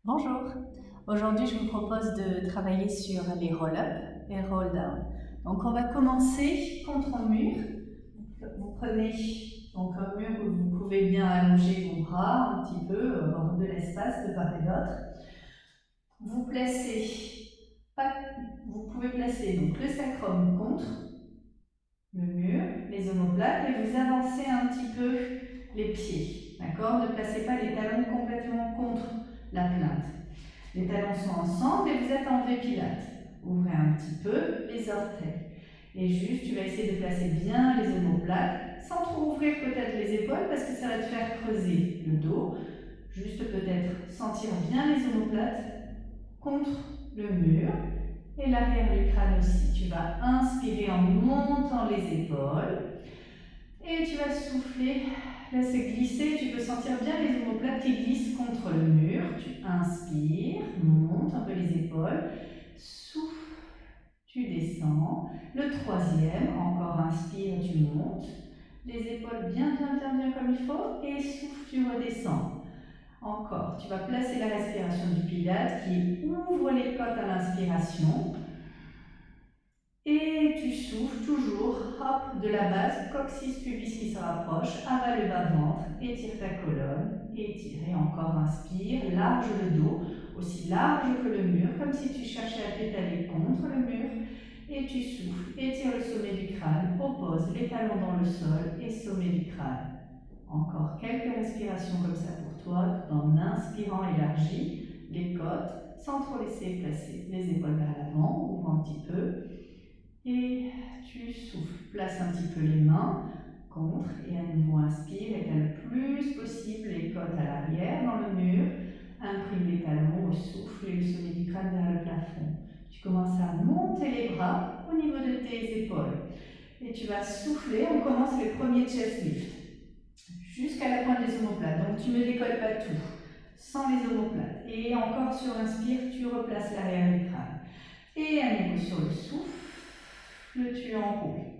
Bonjour, aujourd'hui je vous propose de travailler sur les roll-up et roll-down. Donc on va commencer contre un mur. Vous prenez donc un mur où vous pouvez bien allonger vos bras un petit peu, avoir de l'espace de part et d'autre. Vous pouvez placer donc le sacrum contre le mur, les omoplates, et vous avancez un petit peu les pieds. D'accord? Ne placez pas les talons complètement contre la plinthe. Les talons sont ensemble et vous êtes en V-Pilates. Ouvrez un petit peu les orteils. Et juste, tu vas essayer de placer bien les omoplates, sans trop ouvrir peut-être les épaules parce que ça va te faire creuser le dos. Juste peut-être sentir bien les omoplates contre le mur et l'arrière du crâne aussi. Tu vas inspirer en montant les épaules et tu vas souffler. Laissez glisser, tu peux sentir bien les omoplates qui glissent contre le mur. Tu inspires, monte un peu les épaules, souffle, tu descends. Le troisième, encore inspire, tu montes. Les épaules bien comme il faut et souffle, tu redescends. Encore, tu vas placer la respiration du Pilate qui ouvre les côtes à l'inspiration. Et tu souffles toujours, hop, de la base, coccyx pubis qui se rapproche, avale le bas-ventre, étire ta colonne, étire et encore inspire, large le dos, aussi large que le mur, comme si tu cherchais à pédaler contre le mur, et tu souffles, étire le sommet du crâne, oppose les talons dans le sol et sommet du crâne. Encore quelques respirations comme ça pour toi, tout en inspirant élargis les côtes, sans trop laisser placer les épaules vers l'avant, ouvre un petit peu. Et tu souffles, place un petit peu les mains contre et à nouveau inspire, étale le plus possible les côtes à l'arrière dans le mur, imprime les talons au souffle et le sommet du crâne vers le plafond. Tu commences à monter les bras au niveau de tes épaules et tu vas souffler, on commence les premiers chest lifts jusqu'à la pointe des omoplates, donc tu ne décolles pas tout, sans les omoplates. Et encore sur l'inspire, tu replaces l'arrière du crâne. Et à nouveau sur le souffle, tu enroules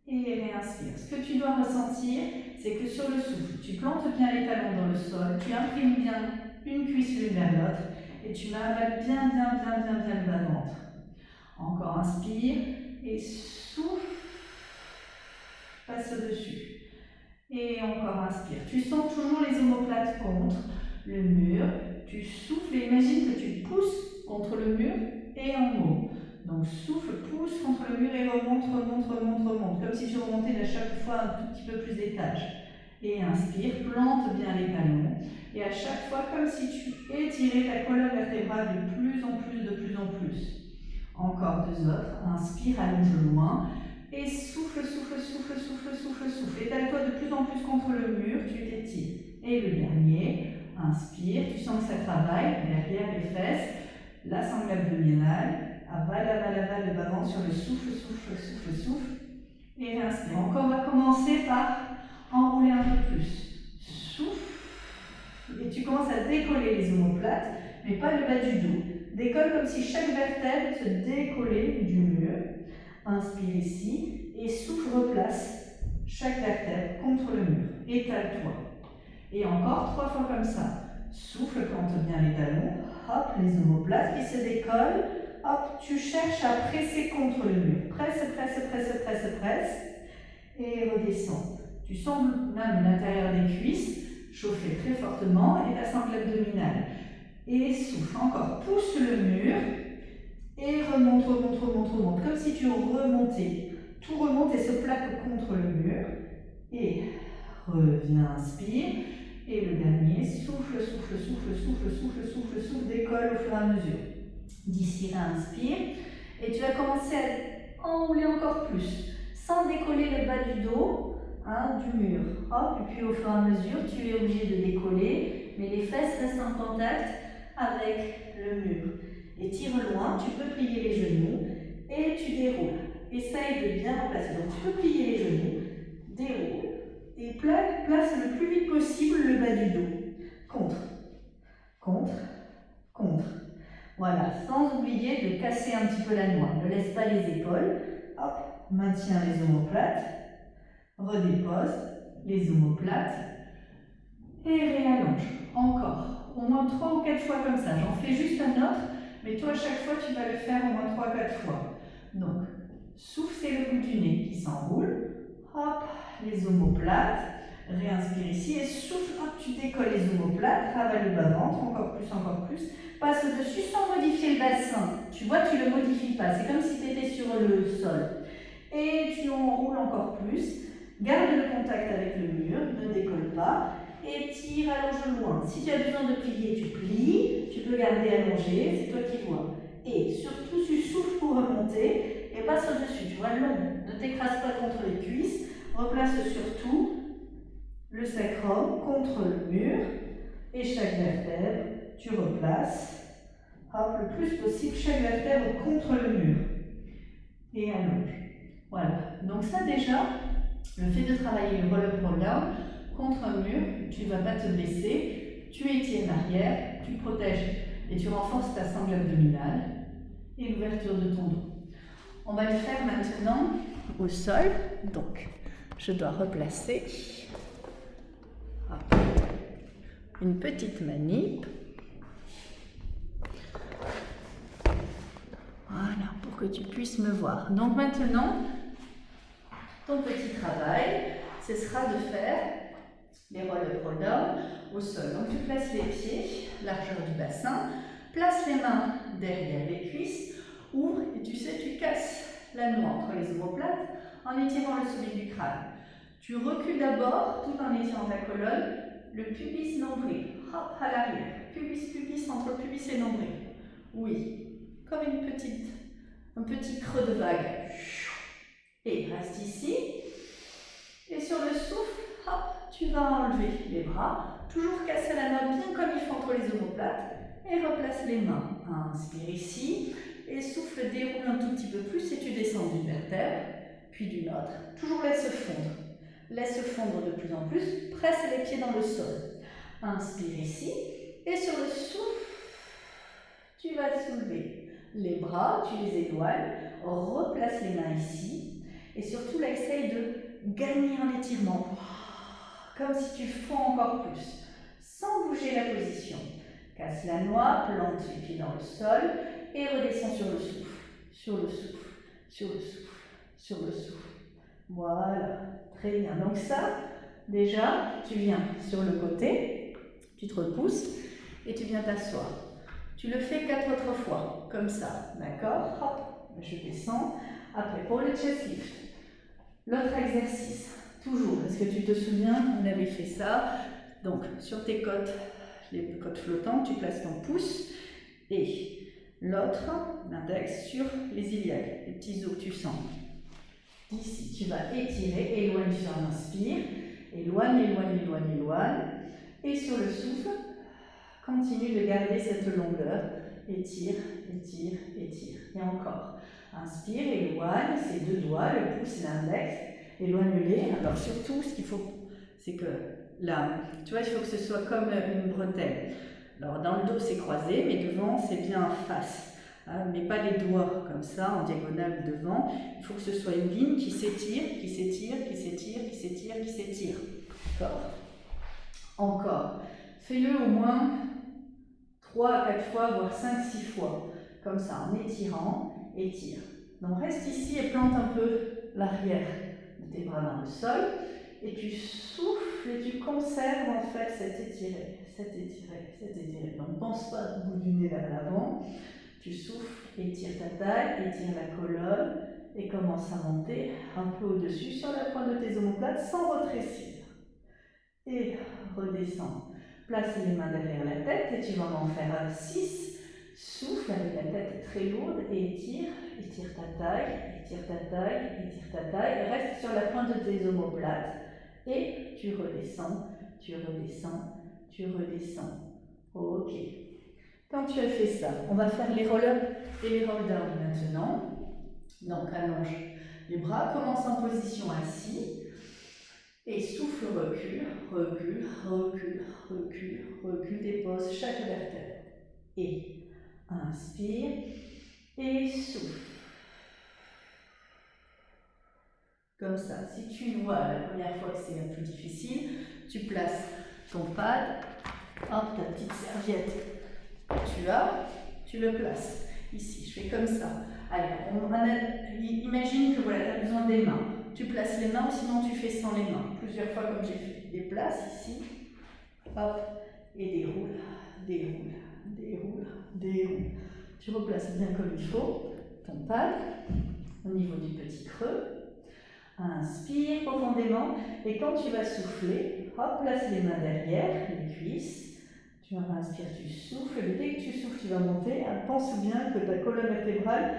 et réinspire. Ce que tu dois ressentir, c'est que sur le souffle, tu plantes bien les talons dans le sol, tu imprimes bien une cuisse l'une vers l'autre et tu avales bien le bas-ventre. Encore inspire et souffle, passe au-dessus. Et encore inspire. Tu sens toujours les omoplates contre le mur. Tu souffles et imagine que tu pousses contre le mur et en haut. Donc souffle, pousse contre le mur et remonte. Comme si tu remontais à chaque fois un tout petit peu plus d'étage. Et inspire, plante bien les talons. Et à chaque fois, comme si tu étirais ta colonne vertébrale de plus en plus. Encore deux autres. Inspire, allonge loin. Et souffle. Étale-toi de plus en plus contre le mur, tu t'étires. Et le dernier, inspire, tu sens que ça travaille derrière les fesses, la sangle abdominale, avale le bas-ventre sur le souffle. Et réinspire. Encore, on va commencer par enrouler un peu plus. Souffle. Et tu commences à décoller les omoplates, mais pas le bas du dos. Décolle comme si chaque vertèbre se décollait du mur. Inspire ici et souffle, replace chaque vertèbre contre le mur. Étale-toi. Et encore 3 fois comme ça. Souffle, plante bien les talons. Hop, les omoplates qui se décollent. Hop, tu cherches à presser contre le mur. Presse. Et redescends. Tu sens même l'intérieur des cuisses chauffer très fortement et ta sangle abdominale. Et souffle encore. Pousse le mur. Et remonte, comme si tu remontais. Tout remonte et se plaque contre le mur. Et reviens, inspire. Et le dernier, souffle, décolle au fur et à mesure. D'ici là, inspire. Et tu vas commencer à enrouler encore plus, sans décoller le bas du dos, du mur. Hop, et puis au fur et à mesure, tu es obligé de décoller, mais les fesses restent en contact avec le mur. Et tire loin, tu peux plier les genoux et tu déroules. Essaye de bien remplacer. Donc tu peux plier les genoux, déroule et place le plus vite possible le bas du dos. Contre. Voilà, sans oublier de casser un petit peu la noix. Ne laisse pas les épaules. Hop, maintiens les omoplates. Redépose les omoplates et réallonge. Encore. au moins 3 ou 4 fois comme ça. J'en fais juste un autre, mais toi, à chaque fois, tu vas le faire au moins 3 ou 4 fois. Donc, souffle, c'est le bout du nez qui s'enroule. Hop, les omoplates. Réinspire ici et souffle. Hop, tu décolles les omoplates. Travaille le bas-ventre, encore plus. Passe au-dessus sans modifier le bassin. Tu vois, tu ne le modifies pas. C'est comme si tu étais sur le sol. Et tu enroules encore plus. Garde le contact avec le mur, ne décolle pas. Et tire, allonge loin. Si tu as besoin de plier, tu plies. Tu peux garder allongé, c'est toi qui vois. Et surtout, tu souffles pour remonter et passe au-dessus. Tu vois, long. Ne t'écrase pas contre les cuisses. Replace surtout le sacrum contre le mur. Et chaque vertèbre, tu replaces. Hop, le plus possible, chaque vertèbre contre le mur. Et allonge. Voilà. Donc ça déjà, le fait de travailler le roll-up, roll-down contre un mur, tu ne vas pas te blesser, tu étires l'arrière, tu protèges et tu renforces ta sangle abdominale et l'ouverture de ton dos. On va le faire maintenant au sol. Donc, je dois replacer une petite manip. Voilà, pour que tu puisses me voir. Donc maintenant, ton petit travail, ce sera de faire les roll-up, roll-down au sol. Donc tu places les pieds, largeur du bassin, place les mains derrière les cuisses, ouvre et tu sais, tu casses la noix entre les omoplates en étirant le sommet du crâne. Tu recules d'abord, tout en étirant ta colonne, le pubis nombril. Hop, à l'arrière. Pubis, pubis, entre pubis et nombril. Oui, comme un petit creux de vague. Et reste ici. Et sur le souffle, hop, tu vas enlever les bras. Toujours casser la noix bien comme il faut entre les omoplates. Et replace les mains. Inspire ici. Et souffle, déroule un tout petit peu plus et tu descends d'une vertèbre, puis d'une autre. Toujours laisse fondre. Laisse fondre de plus en plus. Presse les pieds dans le sol. Inspire ici. Et sur le souffle, tu vas soulever les bras, tu les éloignes. Replace les mains ici. Et surtout, là, essaye de gagner en étirement. Comme si tu fonds encore plus. Sans bouger la position. Casse la noix, plante les pieds dans le sol. Et redescends sur le souffle. Sur le souffle. Sur le souffle. Sur le souffle. Voilà. Très bien. Donc ça, déjà, tu viens sur le côté. Tu te repousses. Et tu viens t'asseoir. Tu le fais 4 autres fois. Comme ça. D'accord? Hop. Je descends. Après, pour le chest lift. L'autre exercice, toujours, est-ce que tu te souviens, on avait fait ça, donc sur tes côtes, les côtes flottantes, tu places ton pouce et l'autre, l'index, sur les iliaques, les petits os que tu sens. Ici, tu vas étirer, éloigne sur l'inspire, éloigne, éloigne, éloigne, éloigne, et sur le souffle, continue de garder cette longueur, étire, étire, étire, et encore. Inspire, éloigne, ces deux doigts, le pouce et l'index, éloigne-les. Alors surtout, ce qu'il faut, c'est que là, tu vois, il faut que ce soit comme une bretelle. Alors dans le dos, c'est croisé, mais devant, c'est bien en face. Hein, mais pas les doigts comme ça, en diagonale devant. Il faut que ce soit une ligne qui s'étire, qui s'étire, qui s'étire, qui s'étire, qui s'étire. D'accord? Encore. Fais-le au moins 3 à 4 fois, voire 5-6 fois. Comme ça, en étirant, étire. Donc reste ici et plante un peu l'arrière de tes bras dans le sol. Et tu souffles et tu conserves en fait cet étiré, cet étiré, cet étiré. Donc ne pense pas au bout du nez vers l'avant. Tu souffles, étire ta taille, étire la colonne et commence à monter un peu au-dessus sur la pointe de tes omoplates sans retrécir. Et redescends. Place les mains derrière la tête et tu vas en faire 6. Souffle avec la tête très lourde et étire, étire ta taille, étire ta taille, étire ta taille. Reste sur la pointe de tes omoplates et tu redescends, tu redescends, tu redescends. Ok. Quand tu as fait ça, on va faire les roll-up et les roll-down maintenant. Donc allonge les bras, commence en position assis. Et souffle, recule, recule, recule, recule, recule, dépose chaque vertèbre. Et inspire et souffle. Comme ça, si tu vois la première fois que c'est un peu difficile, tu places ton pad Hop, ta petite serviette que tu le places ici. Je fais comme ça. Allez, imagine que voilà, tu as besoin des mains. Tu places les mains ou sinon tu fais sans les mains. Plusieurs fois comme j'ai fait. Déplace ici. Hop, et déroule, déroule, déroule, déroule. Tu replaces bien comme il faut ton pad au niveau du petit creux. Inspire profondément et quand tu vas souffler, hop, place les mains derrière, les cuisses. Tu inspires, tu souffles. Et dès que tu souffles, tu vas monter. Pense bien que ta colonne vertébrale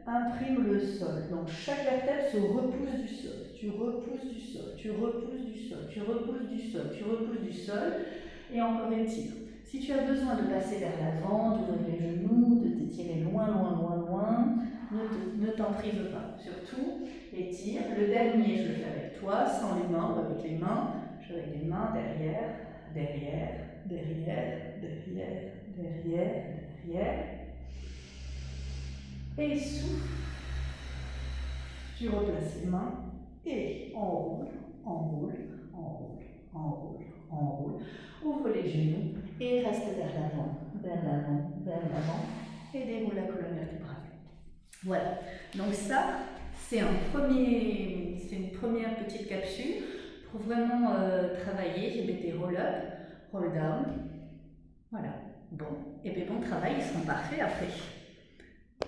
imprime le sol. Donc chaque vertèbre se repousse du sol. Tu repousses du sol, tu repousses du sol, tu repousses du sol, tu repousses du sol. Et encore étire. Si tu as besoin de passer vers l'avant, d'ouvrir les genoux, de t'étirer loin, loin, loin, loin, ne t'en prive pas. Surtout, étire. Le dernier, je le fais avec toi, sans les mains ou avec les mains. Je fais avec les mains derrière, derrière, derrière, derrière, derrière, derrière. Et souffle. Tu replaces les mains et enroule, enroule, enroule, enroule, enroule. Ouvre les genoux et reste vers l'avant, vers l'avant, vers l'avant et déroule la colonne vertébrale. Voilà, donc ça, c'est une première petite capsule pour vraiment travailler. J'ai metté roll up, roll down. Voilà, bon, et bien bon travail, ils seront parfaits après.